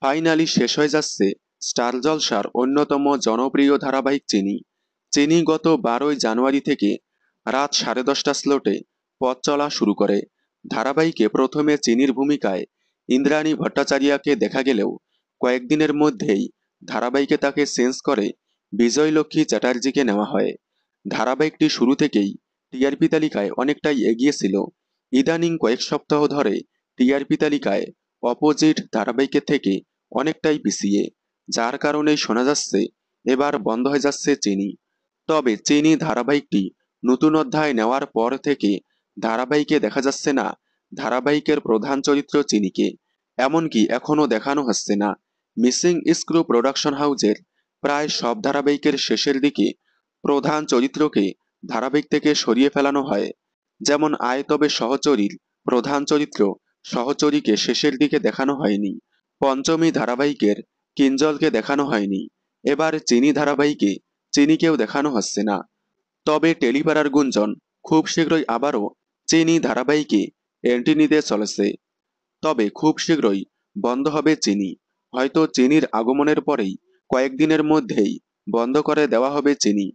Finally শেষ হয়ে যাচ্ছে স্টার জলসার অন্যতম জনপ্রিয় ধারাবাহিক চিনি। চিনি গত 12ই জানুয়ারি থেকে রাত 10:30 স্লটে পথ চলা শুরু করে। ধারাবাহিকে প্রথমে চিনির ভূমিকায় ইন্দ্রাণী ভট্টাচার্যকে দেখা গেলেও কয়েকদিনের মধ্যেই ধারাবাহিকে তাকে চেঞ্জ করে বিজয়লক্ষ্মী চ্যাটার্জিকে নেওয়া হয়। ধারাবাহিকটি শুরু থেকেই টিআরপি তালিকায় অনেকটাই এগিয়ে ছিল। ইদানিং কয়েক সপ্তাহ ধরে টিআরপি তালিকায় অপোজিট ধারাবাহিকের থেকে অনেকটাই পিছিয়ে, যার কারণেই শোনা যাচ্ছে এবার বন্ধ হয়ে যাচ্ছে চিনি। তবে চিনি ধারাবাহিকটি নতুন অধ্যায় নেওয়ার পর থেকে ধারাবাহিকে দেখা যাচ্ছে না ধারাবাহিকের প্রধান চরিত্র চিনিকে, এমনকি এখনও দেখানো হচ্ছে না। মিসিং স্ক্রু প্রোডাকশন হাউজের প্রায় সব ধারাবাহিকের শেষের দিকে প্রধান চরিত্রকে ধারাবাহিক থেকে সরিয়ে ফেলানো হয়। যেমন আয় তবে সহচরীর প্রধান চরিত্র সহচরীকে শেষের দিকে দেখানো হয়নি। পঞ্চমী ধারাবাহিকের কিঞ্জলকে দেখানো হয়নি। এবার চিনি ধারাবাহিকে চিনিকেও দেখানো হচ্ছে না। তবে টেলিপাড়ার গুঞ্জন খুব শীঘ্রই আবারও চিনি ধারাবাহিকে এন্ট্রি নিতে চলেছে। তবে খুব শীঘ্রই বন্ধ হবে চিনি। হয়তো চিনির আগমনের পরেই কয়েকদিনের মধ্যেই বন্ধ করে দেওয়া হবে চিনি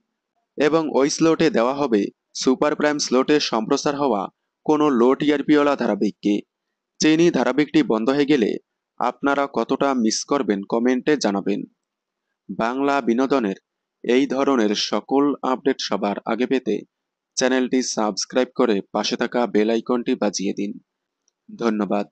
এবং ওই স্লটে দেওয়া হবে সুপার প্রাইম স্লটে সম্প্রচার হওয়া কোনো লো টিআরপিওয়ালা ধারাবাহিককে। চিনি ধারাবাহিকটি বন্ধ হয়ে গেলে আপনারা কতটা মিস করবেন কমেন্টে জানাবেন। বাংলা বিনোদনের এই ধরনের সকল আপডেট সবার আগে পেতে চ্যানেলটি সাবস্ক্রাইব করে পাশে থাকা বেল আইকনটি বাজিয়ে দিন। ধন্যবাদ।